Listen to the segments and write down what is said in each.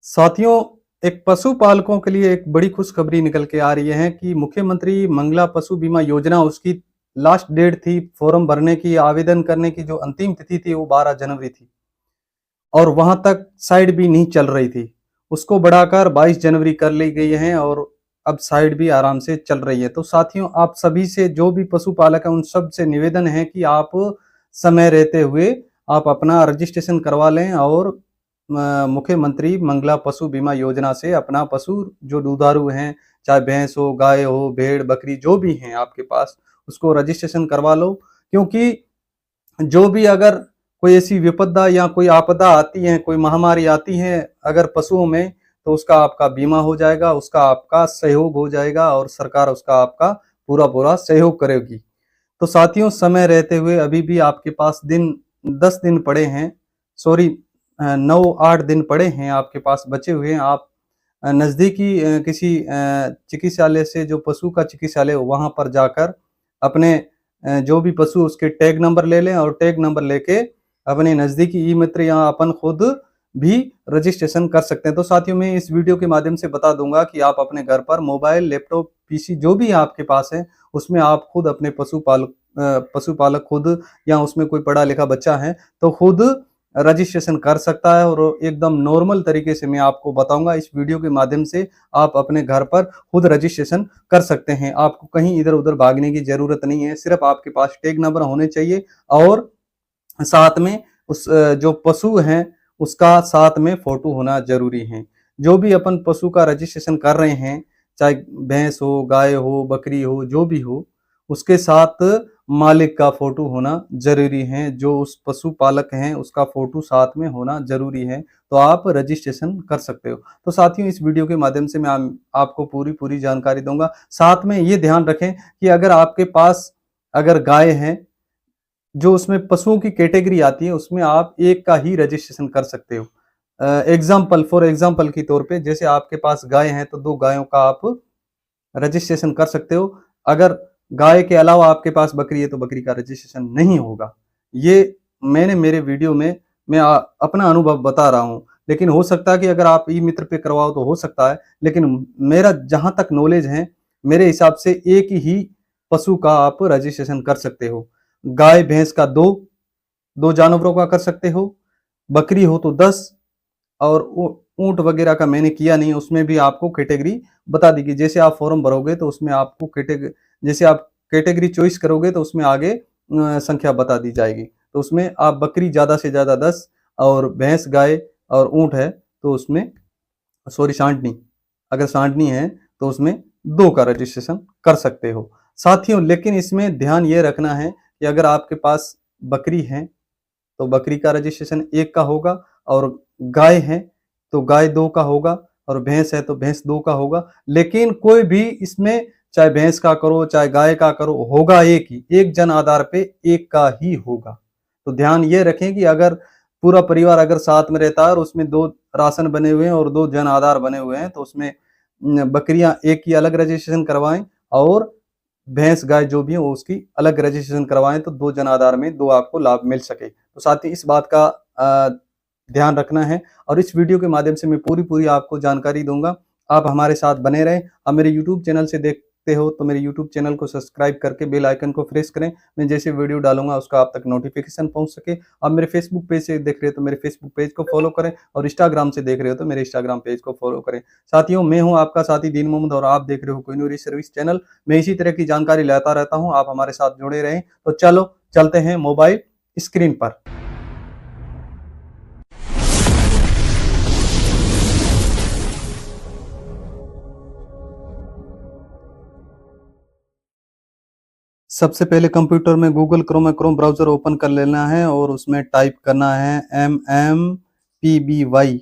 साथियों, एक पशुपालकों के लिए एक बड़ी खुशखबरी निकल के आ रही है कि मुख्यमंत्री मंगला पशु बीमा योजना उसकी लास्ट डेट थी फॉर्म भरने की, आवेदन करने की जो अंतिम तिथि थी वो 12 जनवरी थी और वहां तक साइड भी नहीं चल रही थी। उसको बढ़ाकर 22 जनवरी कर ली गई है और अब साइड भी आराम से चल रही है। तो साथियों, आप सभी से जो भी पशुपालक है उन सब से निवेदन है कि आप समय रहते हुए आप अपना रजिस्ट्रेशन करवा लें और मुख्यमंत्री मंगला पशु बीमा योजना से अपना पशु जो दुधारू हैं, चाहे भैंस हो, गाय हो, भेड़, बकरी जो भी हैं आपके पास, उसको रजिस्ट्रेशन करवा लो। क्योंकि जो भी अगर कोई ऐसी विपदा या कोई आपदा आती है, कोई महामारी आती है अगर पशुओं में, तो उसका आपका बीमा हो जाएगा, उसका आपका सहयोग हो जाएगा और सरकार उसका आपका पूरा सहयोग करेगी। तो साथियों, समय रहते हुए अभी भी आपके पास 10 दिन पड़े हैं, सॉरी 9-8 दिन पड़े हैं आपके पास बचे हुए हैं। आप नज़दीकी किसी चिकित्सालय से, जो पशु का चिकित्सालय हो, वहाँ पर जाकर अपने जो भी पशु उसके टैग नंबर ले लें और टैग नंबर लेके अपने नज़दीकी ई मित्र या अपन खुद भी रजिस्ट्रेशन कर सकते हैं। तो साथियों, मैं इस वीडियो के माध्यम से बता दूंगा कि आप अपने घर पर मोबाइल, लैपटॉप, पीसी जो भी आपके पास है उसमें आप खुद अपने पशुपालक खुद, या उसमें कोई पढ़ा लिखा बच्चा है तो खुद रजिस्ट्रेशन कर सकता है। और एकदम नॉर्मल तरीके से मैं आपको बताऊंगा इस वीडियो के माध्यम से, आप अपने घर पर खुद रजिस्ट्रेशन कर सकते हैं। आपको कहीं इधर उधर भागने की जरूरत नहीं है, सिर्फ आपके पास टैग नंबर होने चाहिए और साथ में उस जो पशु है उसका साथ में फोटो होना जरूरी है। जो भी अपन पशु का रजिस्ट्रेशन कर रहे हैं, चाहे भैंस हो, गाय हो, बकरी हो, जो भी हो, उसके साथ मालिक का फोटो होना जरूरी है। जो उस पशु पालक हैं उसका फोटो साथ में होना जरूरी है, तो आप रजिस्ट्रेशन कर सकते हो। तो साथियों, इस वीडियो के माध्यम से मैं आपको पूरी जानकारी दूंगा। साथ में ये ध्यान रखें कि अगर आपके पास अगर गाय है, जो उसमें पशुओं की कैटेगरी आती है उसमें आप एक का ही रजिस्ट्रेशन कर सकते हो। फॉर एग्जाम्पल के तौर पे, जैसे आपके पास गाय है तो 2 गायों का आप रजिस्ट्रेशन कर सकते हो। अगर गाय के अलावा आपके पास बकरी है तो बकरी का रजिस्ट्रेशन नहीं होगा। ये मैंने मेरे वीडियो में मैं अपना अनुभव बता रहा हूँ, लेकिन हो सकता है कि अगर आप ई मित्र पे करवाओ तो हो सकता है, लेकिन मेरा जहां तक नॉलेज है, मेरे हिसाब से एक ही पशु का आप रजिस्ट्रेशन कर सकते हो। गाय भैंस का दो जानवरों का कर सकते हो, बकरी हो तो 10, और ऊंट वगैरह का मैंने किया नहीं, उसमें भी आपको कैटेगरी बता दी कि जैसे आप फॉर्म भरोगे तो उसमें आपको जैसे आप कैटेगरी चॉइस करोगे तो उसमें आगे संख्या बता दी जाएगी। तो उसमें आप बकरी ज्यादा से ज्यादा 10 और भैंस, गाय और ऊंट है तो उसमें, सॉरी सांडनी, अगर सांडनी है तो उसमें 2 का रजिस्ट्रेशन कर सकते हो साथियों। लेकिन इसमें ध्यान ये रखना है कि अगर आपके पास बकरी है तो बकरी का रजिस्ट्रेशन 1 का होगा, और गाय है तो गाय 2 का होगा, और भैंस है तो भैंस 2 का होगा। लेकिन कोई भी इसमें, चाहे भैंस का करो चाहे गाय का करो, होगा एक ही, एक जन आधार पे 1 का ही होगा। तो ध्यान ये रखें कि अगर पूरा परिवार अगर साथ में रहता है और उसमें 2 राशन बने हुए हैं और 2 जन आधार बने हुए हैं तो उसमें बकरियां एक की अलग रजिस्ट्रेशन करवाएं और भैंस गाय जो भी है वो उसकी अलग रजिस्ट्रेशन करवाएं, तो 2 जन आधार में 2 आपको लाभ मिल सके। तो साथ ही इस बात का ध्यान रखना है और इस वीडियो के माध्यम से मैं पूरी आपको जानकारी दूंगा। आप हमारे साथ बने रहें। आप मेरे यूट्यूब चैनल से देखते हो तो मेरे यूट्यूब चैनल को सब्सक्राइब करके बेल आइकन को प्रेस करें। मैं जैसे वीडियो डालूंगा उसका आप तक नोटिफिकेशन पहुंच सके। आप मेरे फेसबुक पेज से देख रहे हो तो मेरे फेसबुक पेज को फॉलो करें, और इंस्टाग्राम से देख रहे हो तो मेरे इंस्टाग्राम पेज को फॉलो करें। साथियों, मैं हूं आपका साथी दीन मोहम्मद और आप देख रहे हो कोहिनूर सर्विस चैनल। मैं इसी तरह की जानकारी लाता रहता हूं, आप हमारे साथ जुड़े रहें। तो चलो चलते हैं मोबाइल स्क्रीन पर। सबसे पहले कंप्यूटर में गूगल क्रोम ब्राउजर ओपन कर लेना है और उसमें टाइप करना है MMPBY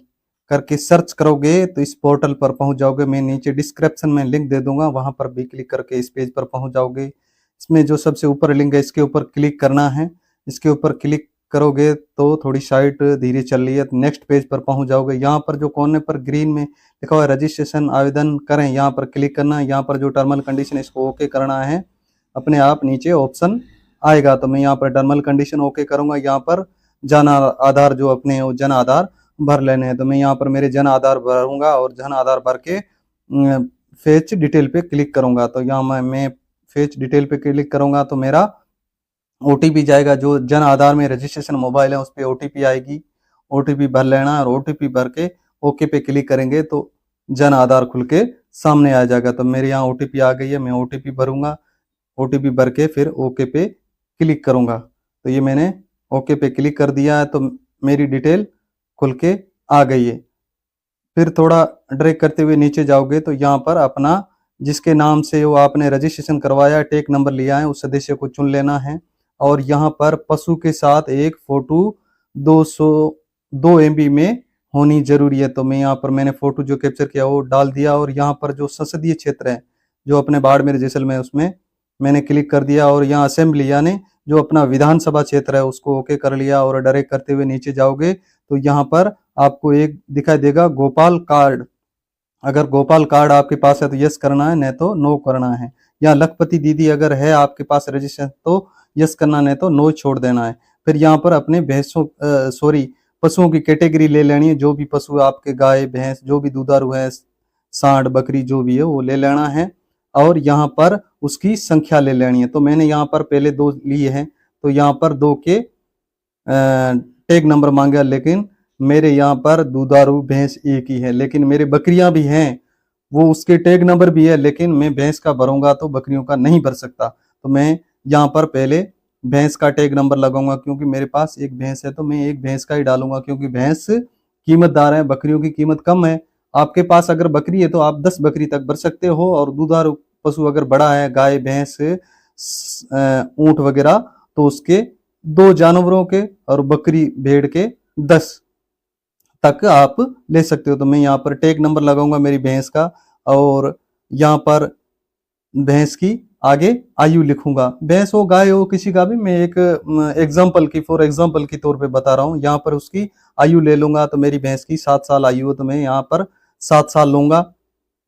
करके सर्च करोगे तो इस पोर्टल पर पहुंच जाओगे। मैं नीचे डिस्क्रिप्शन में लिंक दे दूंगा, वहां पर भी क्लिक करके इस पेज पर पहुंच जाओगे। इसमें जो सबसे ऊपर लिंक है इसके ऊपर क्लिक करना है। इसके ऊपर क्लिक करोगे तो थोड़ी साइट धीरे चल रही है, नेक्स्ट पेज पर पहुंच जाओगे। यहाँ पर जो कोने पर ग्रीन में लिखा हुआ है रजिस्ट्रेशन आवेदन करें, यहाँ पर क्लिक करना है। यहाँ पर जो टर्मल कंडीशन है इसको ओके करना है। अपने आप नीचे ऑप्शन आएगा तो मैं यहाँ पर टर्मल कंडीशन ओके करूंगा। यहाँ पर जन आधार जो अपने जन आधार भर लेने हैं। तो मैं यहाँ पर मेरे जन आधार भरूंगा और जन आधार भर के फेच डिटेल पे क्लिक करूंगा। तो यहाँ मैं फेच डिटेल पे क्लिक करूंगा तो मेरा ओटीपी जाएगा, जो जन आधार में रजिस्ट्रेशन मोबाइल है उस पर ओटीपी आएगी। ओटीपी भर लेना और ओटीपी भर के ओके पे क्लिक करेंगे तो जन आधार खुल के सामने आ जाएगा। तो मेरे यहाँ ओटीपी आ गई है, मैं ओटीपी भरूंगा, ओटीपी भर के फिर ओके पे क्लिक करूंगा। तो ये मैंने ओके पे क्लिक कर दिया है, तो मेरी डिटेल खुल के आ गई है। फिर थोड़ा ड्रैग करते हुए नीचे जाओगे तो यहाँ पर अपना जिसके नाम से वो आपने रजिस्ट्रेशन करवाया, टैग नंबर लिया है, उस सदस्य को चुन लेना है। और यहाँ पर पशु के साथ एक फोटो 202 MB में होनी जरूरी है। तो मैं यहाँ पर मैंने फोटो जो कैप्चर किया वो डाल दिया। और यहाँ पर जो संसदीय क्षेत्र है जो अपने बाड़मेर जैसलमेर उसमें मैंने क्लिक कर दिया। और यहाँ असेंबली यानी जो अपना विधानसभा क्षेत्र है उसको ओके कर लिया। और ड्रैग करते हुए नीचे जाओगे तो यहाँ पर आपको एक दिखाई देगा गोपाल कार्ड। अगर गोपाल कार्ड आपके पास है तो यस करना है, नहीं तो नो करना है। या लखपति दीदी अगर है आपके पास रजिस्ट्रेशन तो यस करना, नहीं तो नो छोड़ देना है। फिर यहाँ पर अपने भैंसों पशुओं की कैटेगरी ले लेनी है। जो भी पशु आपके गाय भैंस जो भी दुधारू है, सांड बकरी जो भी है वो ले लेना है। और यहाँ पर उसकी संख्या ले लेनी है। तो मैंने यहाँ पर पहले 2 लिए हैं, तो यहाँ पर 2 के टैग नंबर मांगा, लेकिन मेरे यहाँ पर दुधारू भैंस एक ही है। लेकिन मेरे बकरियां भी हैं, वो उसके टैग नंबर भी है, लेकिन मैं भैंस का भरूंगा तो बकरियों का नहीं भर सकता। तो मैं यहाँ पर पहले भैंस का टैग नंबर लगाऊंगा, क्योंकि मेरे पास एक भैंस है तो मैं एक भैंस का ही डालूंगा, क्योंकि भैंस कीमतदार है, बकरियों की कीमत कम है। आपके पास अगर बकरी है तो आप 10 बकरी तक भर सकते हो। और दुधारू पशु अगर बड़ा है, गाय भैंस ऊंट वगैरह, तो उसके 2 जानवरों के और बकरी भेड़ के 10 तक आप ले सकते हो। तो मैं यहाँ पर टैग नंबर लगाऊंगा मेरी भैंस का, और यहाँ पर भैंस की आगे आयु लिखूंगा। भैंस हो गाय हो किसी का भी, मैं एक फॉर एग्जाम्पल की तौर पे बता रहा हूँ। यहाँ पर उसकी आयु ले लूंगा। तो मेरी भैंस की 7 साल आयु है तो मैं यहाँ पर 7 साल लूंगा।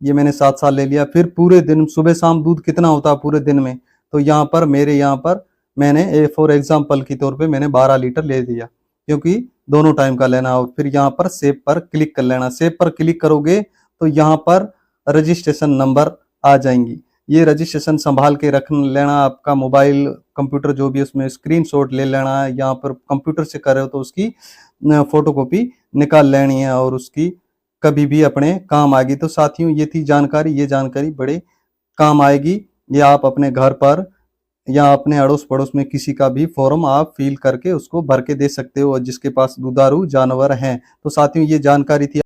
ये मैंने 7 साल ले लिया। फिर पूरे दिन सुबह शाम दूध कितना होता है पूरे दिन में, तो यहाँ पर मेरे यहाँ पर मैंने फॉर एग्जाम्पल की तौर पे मैंने 12 लीटर ले दिया, क्योंकि दोनों टाइम का लेना हो। फिर यहाँ पर सेव पर क्लिक कर लेना। सेव पर क्लिक करोगे तो यहाँ पर रजिस्ट्रेशन नंबर आ जाएंगी। ये रजिस्ट्रेशन संभाल के रख लेना। आपका मोबाइल कंप्यूटर जो भी उसमें स्क्रीनशॉट ले लेना है। यहाँ पर कंप्यूटर से कर रहे हो तो उसकी फोटोकॉपी निकाल लेनी है, और उसकी कभी भी अपने काम आएगी। तो साथियों ये थी जानकारी, ये जानकारी बड़े काम आएगी। ये आप अपने घर पर या अपने अड़ोस पड़ोस में किसी का भी फॉर्म आप फिल करके उसको भर के दे सकते हो, जिसके पास दुधारू जानवर हैं। तो साथियों ये जानकारी थी।